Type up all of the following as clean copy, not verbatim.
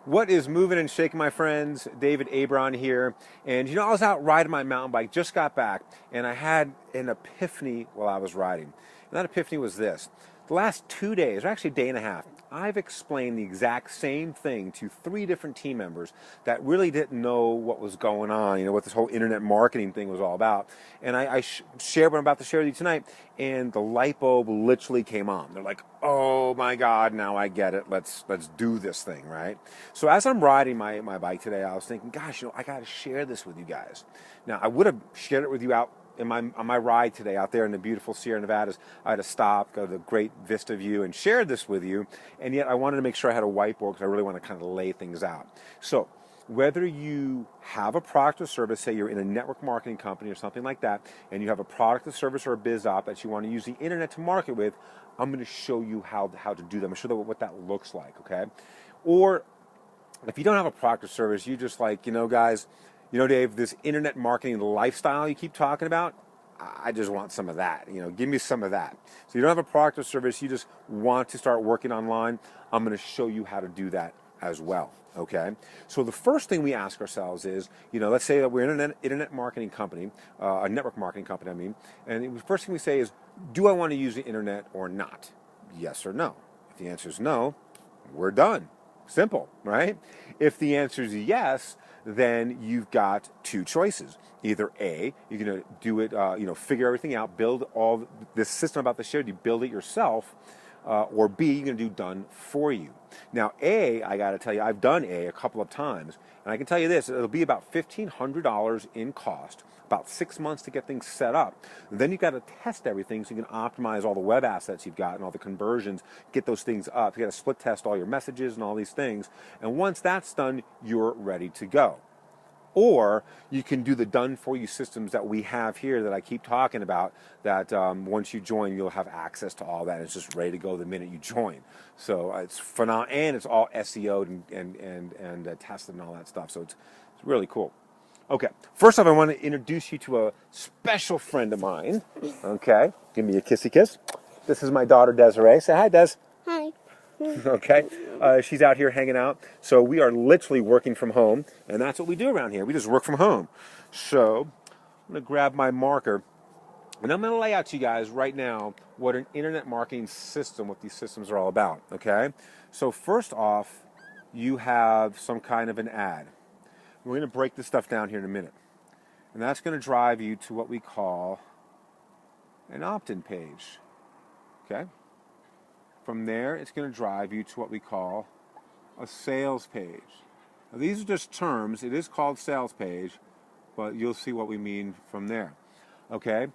What is moving and shaking, my friends? David Abron here. And I was out riding my mountain bike, just got back, and I had an epiphany while I was riding. And that epiphany was this. The last 2 days, or actually a day and a half, I've explained the exact same thing to 3 different team members that really didn't know what was going on, what this whole internet marketing thing was all about. And I shared what I'm about to share with you tonight, and the light bulb literally came on. They're like, oh my God, now I get it. Let's do this thing, right? So as I'm riding my bike today, I was thinking, gosh, I got to share this with you guys. Now, I would have shared it with you out on my ride today out there in the beautiful Sierra Nevadas. I had to stop, go to the great vista view, and share this with you. And yet I wanted to make sure I had a whiteboard because I really want to kind of lay things out. So whether you have a product or service, say you're in a network marketing company or something like that, and you have a product or service or a biz op that you want to use the internet to market with, I'm going to show you how to do that. I'm going to show you what that looks like, okay? Or if you don't have a product or service, you just like, guys, Dave, this internet marketing lifestyle you keep talking about, I just want some of that. Give me some of that. So you don't have a product or service, you just want to start working online, I'm going to show you how to do that as well. Okay, so the first thing we ask ourselves is, let's say that we're in an internet marketing company, a network marketing company, and the first thing we say is, do I want to use the internet or not? Yes or no. If the answer is no, we're done. Simple, right? If the answer is yes, then you've got 2 choices. Either A, you're going to do it, figure everything out, build all this system about the share, you build it yourself, or B, you're going to do done for you. Now, A, I got to tell you, I've done A couple of times, and I can tell you this, it'll be about $1,500 in cost, about 6 months to get things set up. And then you've got to test everything so you can optimize all the web assets you've got and all the conversions, get those things up. You got to split test all your messages and all these things. And once that's done, you're ready to go. Or you can do the done-for-you systems that we have here that I keep talking about, that once you join, you'll have access to all that. It's just ready to go the minute you join. So it's phenomenal, and it's all SEO'd and tested and all that stuff. So it's really cool. Okay, first off, I want to introduce you to a special friend of mine. Okay, give me a kissy kiss. This is my daughter, Desiree. Say hi, Des. Hi. Okay, she's out here hanging out. So we are literally working from home, and that's what we do around here. We just work from home. So I'm going to grab my marker, and I'm going to lay out to you guys right now what an internet marketing system, what these systems are all about. Okay, so first off, you have some kind of an ad. We're going to break this stuff down here in a minute. And that's going to drive you to what we call an opt-in page. Okay? From there, it's going to drive you to what we call a sales page. Now, these are just terms. It is called sales page, but you'll see what we mean from there. Okay?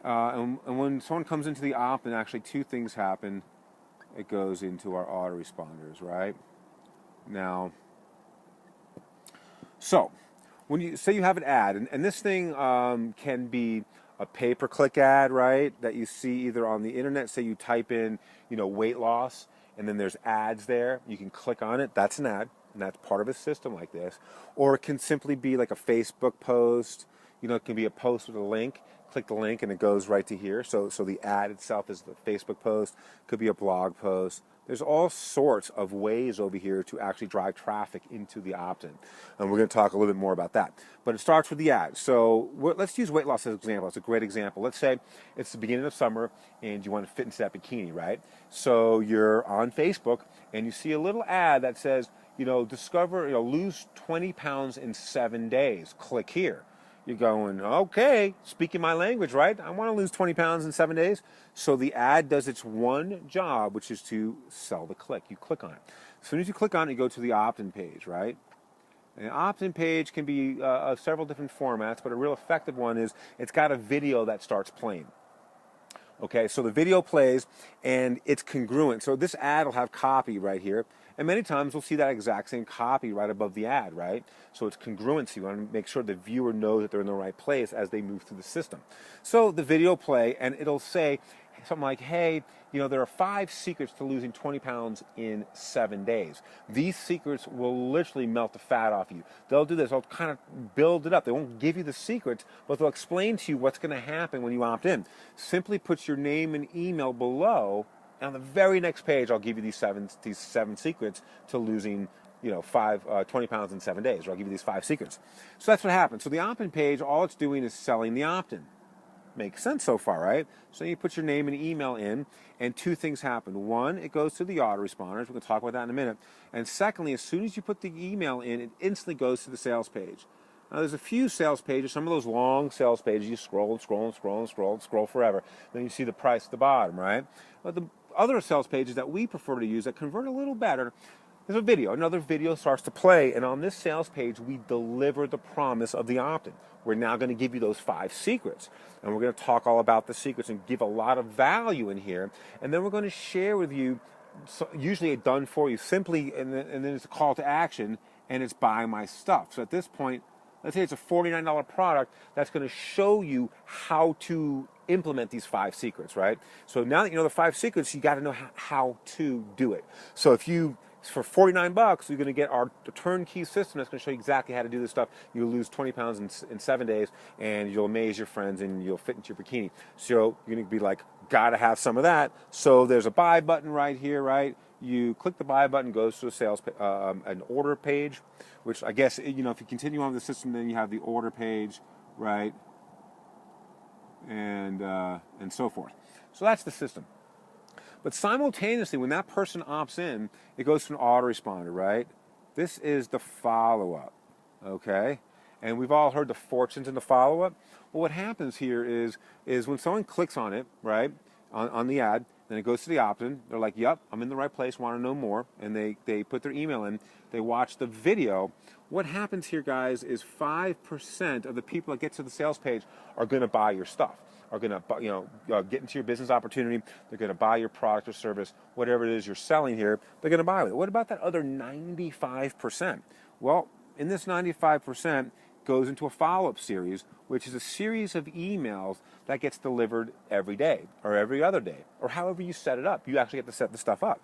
And when someone comes into the opt-in, actually 2 things happen. It goes into our autoresponders, right? Now, so, when you say you have an ad, and this thing can be a pay-per-click ad, right, that you see either on the internet. Say you type in, weight loss, and then there's ads there. You can click on it. That's an ad, and that's part of a system like this. Or it can simply be like a Facebook post. It can be a post with a link. Click the link, and it goes right to here. So the ad itself is the Facebook post. Could be a blog post. There's all sorts of ways over here to actually drive traffic into the opt-in. And we're going to talk a little bit more about that. But it starts with the ad. So let's use weight loss as an example. It's a great example. Let's say it's the beginning of summer and you want to fit into that bikini, right? So you're on Facebook and you see a little ad that says, discover, lose 20 pounds in 7 days. Click here. You're going, okay, speaking my language, right? I want to lose 20 pounds in 7 days. So the ad does its one job, which is to sell the click. You click on it. As soon as you click on it, you go to the opt-in page, right? And the opt-in page can be several different formats, but a real effective one is it's got a video that starts playing. Okay, so the video plays, and it's congruent. So this ad will have copy right here. And many times we'll see that exact same copy right above the ad, right? So it's congruency. You want to make sure the viewer knows that they're in the right place as they move through the system. So the video play, and it'll say something like, hey, there are 5 secrets to losing 20 pounds in 7 days. These secrets will literally melt the fat off you. They'll do this. They'll kind of build it up. They won't give you the secrets, but they'll explain to you what's going to happen when you opt in. Simply put your name and email below. And on the very next page, I'll give you these seven secrets to losing 20 pounds in 7 days, or I'll give you these 5 secrets. So that's what happens. So the opt-in page, all it's doing is selling the opt-in. Makes sense so far, right? So you put your name and email in, and 2 things happen. 1, it goes to the autoresponders. We're going to talk about that in a minute. And secondly, as soon as you put the email in, it instantly goes to the sales page. Now, there's a few sales pages, some of those long sales pages, you scroll and scroll and scroll and scroll and scroll forever. Then you see the price at the bottom, right? But the other sales pages that we prefer to use that convert a little better, there's a video. Another video starts to play, and on this sales page, we deliver the promise of the opt-in. We're now going to give you those 5 secrets, and we're going to talk all about the secrets and give a lot of value in here, and then we're going to share with you, usually a done for you, simply, and then it's a call to action, and it's buy my stuff. So at this point, let's say it's a $49 product that's going to show you how to implement these 5 secrets, right? So now that you know the 5 secrets, you got to know how to do it. So for $49, you're going to get our turnkey system that's going to show you exactly how to do this stuff. You'll lose 20 pounds in 7 days, and you'll amaze your friends, and you'll fit into your bikini. So you're going to be like, got to have some of that. So there's a buy button right here, right? You click the buy button, goes to a sales an order page, which I guess, if you continue on with the system, then you have the order page, right? And so forth. So that's the system. But simultaneously, when that person opts in, it goes to an autoresponder, right? This is the follow-up, okay? And we've all heard the fortunes in the follow-up. Well, what happens here is when someone clicks on it, right, on the ad, then it goes to the opt-in. They're like, yep, I'm in the right place, want to know more. And they put their email in. They watch the video. What happens here, guys, is 5% of the people that get to the sales page are going to buy your stuff, are going to get into your business opportunity. They're going to buy your product or service, whatever it is you're selling here, they're going to buy it. What about that other 95%? Well, in this 95% goes into a follow-up series, which is a series of emails that gets delivered every day or every other day, or however you set it up. You actually get to set the stuff up.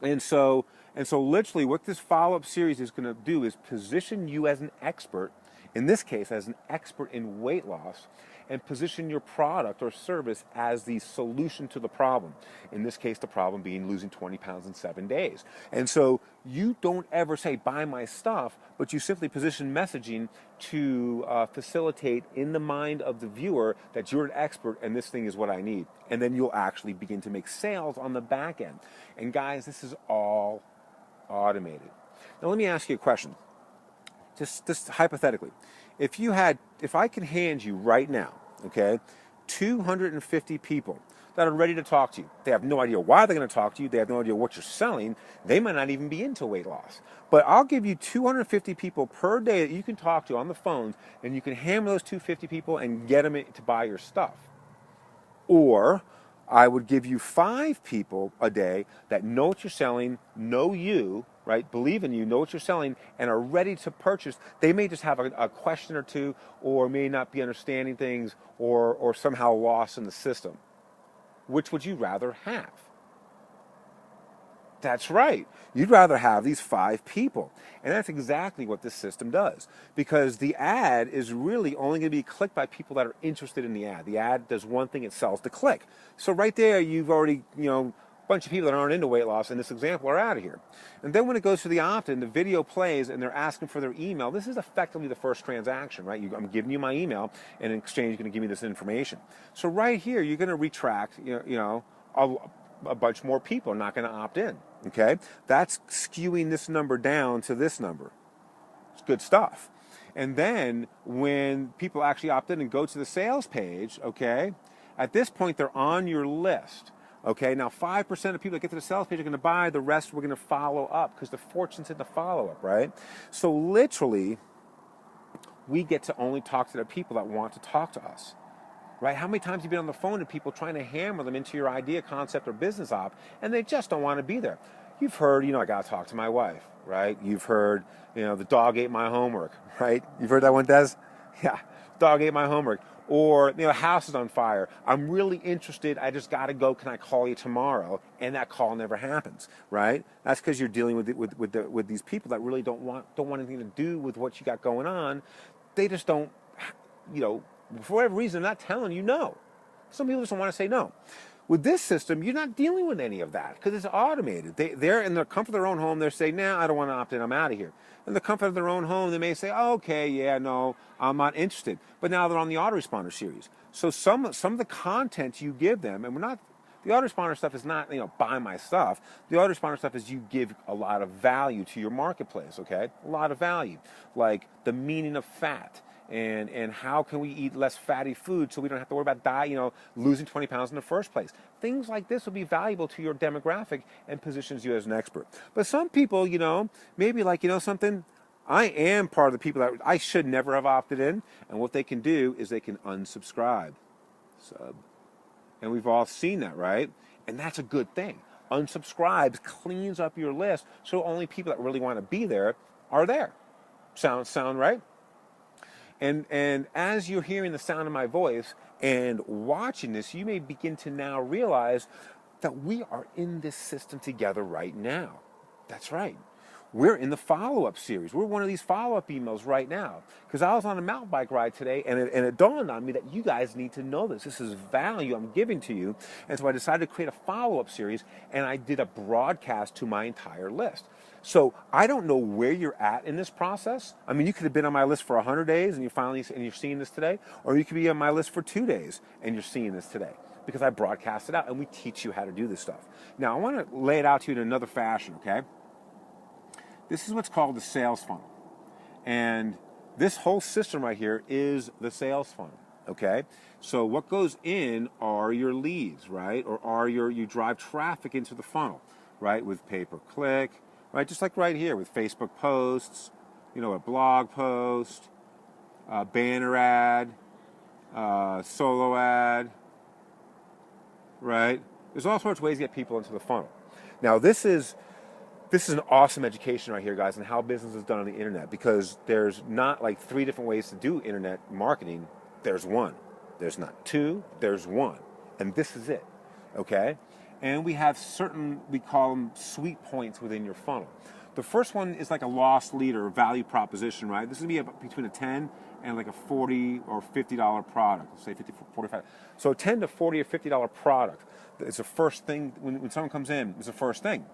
And so literally what this follow-up series is going to do is position you as an expert, in this case as an expert in weight loss, and position your product or service as the solution to the problem. In this case, the problem being losing 20 pounds in 7 days. And so you don't ever say, buy my stuff, but you simply position messaging to facilitate in the mind of the viewer that you're an expert and this thing is what I need. And then you'll actually begin to make sales on the back end. And guys, this is all automated. Now let me ask you a question. Just hypothetically. If I could hand you right now, okay, 250 people that are ready to talk to you. They have no idea why they're going to talk to you. They have no idea what you're selling. They might not even be into weight loss. But I'll give you 250 people per day that you can talk to on the phone, and you can hammer those 250 people and get them to buy your stuff. Or I would give you 5 people a day that know what you're selling, know you, right? Believe in you, know what you're selling, and are ready to purchase. They may just have a question or two, or may not be understanding things, or somehow lost in the system. Which would you rather have? That's right. You'd rather have these 5 people. And that's exactly what this system does. Because the ad is really only going to be clicked by people that are interested in the ad. The ad does one thing, it sells the click. So right there, you've already, a bunch of people that aren't into weight loss in this example are out of here. And then when it goes to the opt-in, the video plays and they're asking for their email. This is effectively the first transaction, right? I'm giving you my email, and in exchange, you're going to give me this information. So right here, you're going to retract, a bunch more people are not going to opt in, okay? That's skewing this number down to this number. It's good stuff. And then when people actually opt in and go to the sales page, okay, at this point, they're on your list. Okay, now 5% of people that get to the sales page are going to buy. The rest we're going to follow up because the fortune's in the follow-up, right? So literally, we get to only talk to the people that want to talk to us, right? How many times have you been on the phone to people trying to hammer them into your idea, concept, or business op, and they just don't want to be there? You've heard, I got to talk to my wife, right? You've heard, the dog ate my homework, right? You've heard that one, Des? Yeah, dog ate my homework. Or, house is on fire. I'm really interested. I just got to go. Can I call you tomorrow? And that call never happens, right? That's because you're dealing with these people that really don't want anything to do with what you got going on. They just don't, for whatever reason, they're not telling you no. Some people just don't want to say no. With this system, you're not dealing with any of that because it's automated. They're in the comfort of their own home. They're saying, nah, I don't want to opt in. I'm out of here. In the comfort of their own home, they may say, oh, okay, yeah, no, I'm not interested. But now they're on the autoresponder series. So some of the content you give them, and the autoresponder stuff is not, buy my stuff. The autoresponder stuff is you give a lot of value to your marketplace, okay? A lot of value. Like the meaning of fat. And how can we eat less fatty food so we don't have to worry about diet, losing 20 pounds in the first place. Things like this will be valuable to your demographic and positions you as an expert. But some people, maybe like, something, I am part of the people that I should never have opted in. And what they can do is they can unsubscribe. And we've all seen that, right? And that's a good thing. Unsubscribes cleans up your list so only people that really want to be there are there. Sound right? And as you're hearing the sound of my voice and watching this, you may begin to now realize that we are in this system together right now. That's right. We're in the follow-up series. We're one of these follow-up emails right now. Because I was on a mountain bike ride today, and it dawned on me that you guys need to know this. This is value I'm giving to you. And so I decided to create a follow-up series, and I did a broadcast to my entire list. So I don't know where you're at in this process. I mean, you could have been on my list for 100 days, and you're seeing this today, or you could be on my list for 2 days, and you're seeing this today. Because I broadcast it out, and we teach you how to do this stuff. Now, I want to lay it out to you in another fashion, okay? This is what's called the sales funnel. And this whole system right here is the sales funnel, okay? So what goes in are your leads, right? Or you drive traffic into the funnel, right? With pay-per-click, right? Just like right here with Facebook posts, a blog post, banner ad, solo ad, right? There's all sorts of ways to get people into the funnel. Now, this is an awesome education right here, guys, on how business is done on the internet, because there's not like 3 different ways to do internet marketing. There's one. There's not 2. There's one. And this is it, okay? And we have certain, we call them sweet points within your funnel. The first one is like a loss leader or value proposition, right? This would be between a 10 and like a $40 or $50 product. Let's say 50, 45. So a 10 to $40 or $50 product is the first thing, when someone comes in, is the first thing.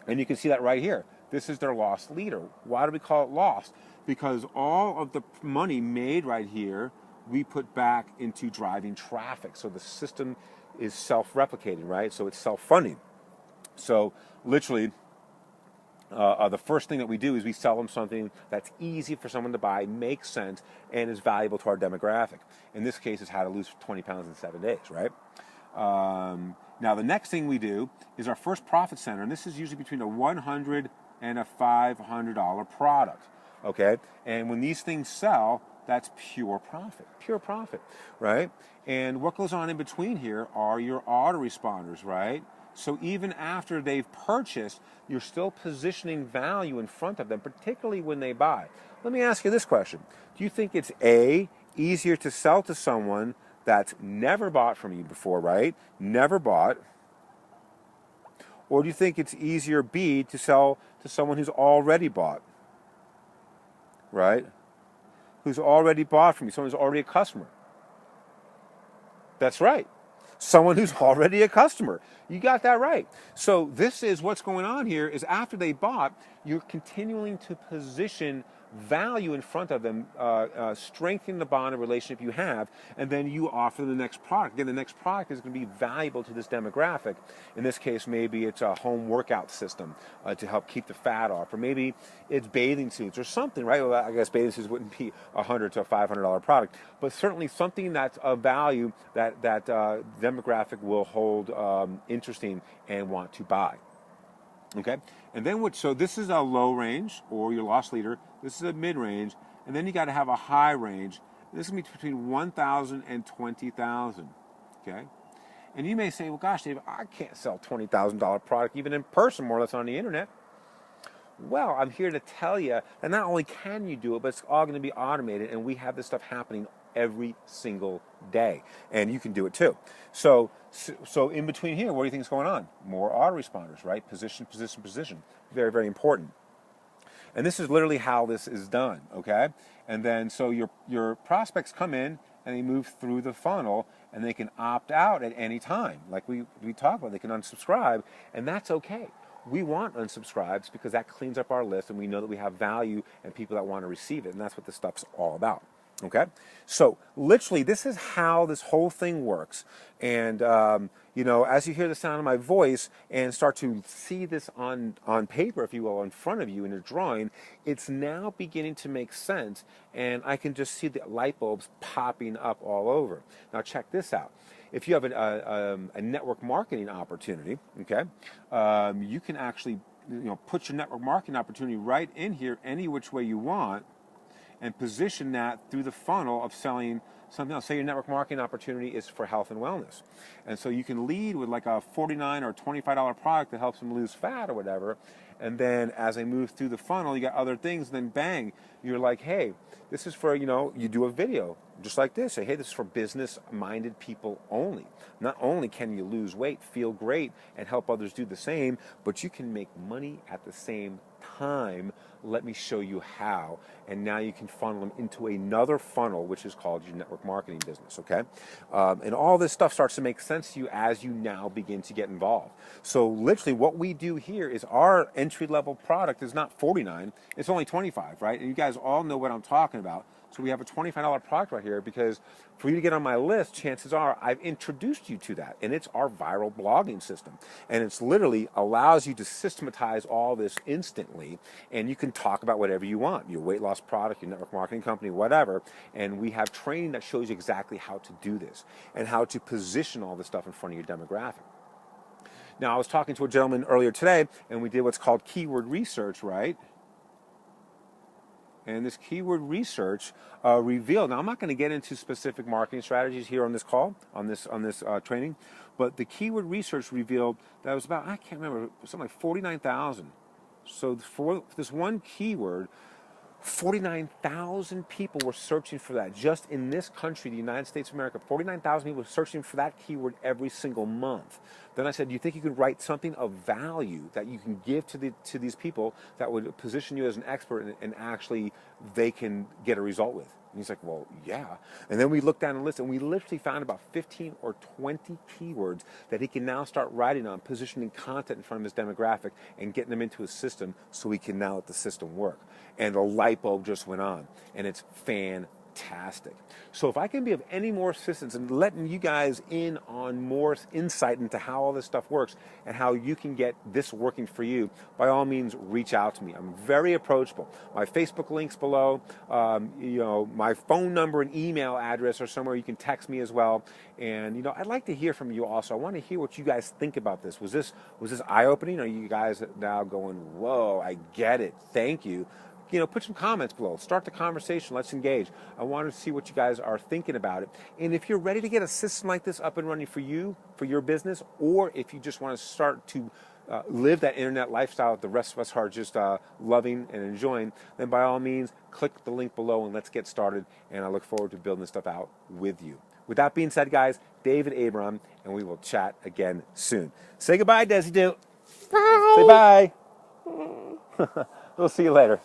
And you can see that right here. This is their loss leader. Why do we call it lost? Because all of the money made right here, we put back into driving traffic. So the system is self-replicating, right? So it's self-funding. So literally, the first thing that we do is we sell them something that's easy for someone to buy, makes sense, and is valuable to our demographic. In this case, it's how to lose 20 pounds in 7 days, right? Now, the next thing we do is our first profit center, and this is usually between a $100 and a $500 product, okay? And when these things sell, that's pure profit, right? And what goes on in between here are your autoresponders, right? So even after they've purchased, you're still positioning value in front of them, particularly when they buy. Let me ask you this question. Do you think it's A, easier to sell to someone that's never bought from you before, right? Never bought. Or do you think it's easier, B, to sell to someone who's already bought, right? Who's already bought from you, someone who's already a customer. That's right. Someone who's already a customer. You got that right. So this is what's going on here is after they bought, you're continuing to position value in front of them, strengthening the bond of relationship you have, and then you offer the next product. Again, the next product is going to be valuable to this demographic. In this case, maybe it's a home workout system to help keep the fat off, or maybe it's bathing suits or something, right? Well, I guess bathing suits wouldn't be a $100 to a $500 product, but certainly something that's of value that demographic will hold interesting and want to buy. Okay, and then so this is a low range or your loss leader. This is a mid range, and then you got to have a high range. This is going to be between 1,000 and 20,000. Okay, and you may say, well, gosh, Dave, I can't sell $20,000 product even in person, more or less on the internet. Well, I'm here to tell you that not only can you do it, but it's all going to be automated, and we have this stuff happening every single day, and you can do it too. So in between here, what do you think is going on? More autoresponders, right? Position. Very, very important. And this is literally how this is done, okay? And then so your prospects come in and they move through the funnel, and they can opt out at any time. Like we talked about, they can unsubscribe, and that's okay. We want unsubscribes because that cleans up our list, and we know that we have value and people that want to receive it, and that's what this stuff's all about. Okay, so literally, this is how this whole thing works. And you know, as you hear the sound of my voice and start to see this on paper, if you will, in front of you in a drawing, it's now beginning to make sense, and I can just see the light bulbs popping up all over. Now, check this out. If you have a network marketing opportunity, okay, you can actually, you know, put your network marketing opportunity right in here any which way you want, and position that through the funnel of selling something else. Say your network marketing opportunity is for health and wellness. And so you can lead with like a $49 or $25 product that helps them lose fat or whatever. And then as they move through the funnel, you got other things, and then bang, you're like, hey, this is for, you know, you do a video just like this. Say, hey, this is for business-minded people only. Not only can you lose weight, feel great, and help others do the same, but you can make money at the same time. Let me show you how. And now you can funnel them into another funnel, which is called your network marketing business, okay? And all this stuff starts to make sense to you as you now begin to get involved. So literally what we do here is our entry-level product is not $49, it's only $25, right? And you guys all know what I'm talking about. So we have a $25 product right here because for you to get on my list, chances are I've introduced you to that. And it's our viral blogging system. And it's literally allows you to systematize all this instantly. And you can talk about whatever you want, your weight loss product, your network marketing company, whatever. And we have training that shows you exactly how to do this and how to position all this stuff in front of your demographic. Now, I was talking to a gentleman earlier today, and we did what's called keyword research, right? And this keyword research revealed, now I'm not going to get into specific marketing strategies here on this call, on this training, but the keyword research revealed that it was about, I can't remember, something like 49,000. So for this one keyword, 49,000 people were searching for that. Just in this country, the United States of America, 49,000 people were searching for that keyword every single month. Then I said, do you think you could write something of value that you can give to these people that would position you as an expert and actually they can get a result with? And he's like, well, yeah. And then we looked down the list, and we literally found about 15 or 20 keywords that he can now start writing on, positioning content in front of his demographic and getting them into his system so he can now let the system work. And the light bulb just went on, and it's fantastic. So if I can be of any more assistance in letting you guys in on more insight into how all this stuff works and how you can get this working for you, by all means, reach out to me. I'm very approachable. My Facebook link's below. You know, my phone number and email address are somewhere. You can text me as well. And you know, I'd like to hear from you also. I want to hear what you guys think about this. Was this eye-opening? Are you guys now going, whoa, I get it. Thank you. You know, put some comments below. Start the conversation. Let's engage. I want to see what you guys are thinking about it. And if you're ready to get a system like this up and running for you, for your business, or if you just want to start to live that internet lifestyle that the rest of us are just loving and enjoying, then by all means, click the link below and let's get started. And I look forward to building this stuff out with you. With that being said, guys, David Abram, and we will chat again soon. Say goodbye, Desi. Do. Bye. Say bye. We'll see you later.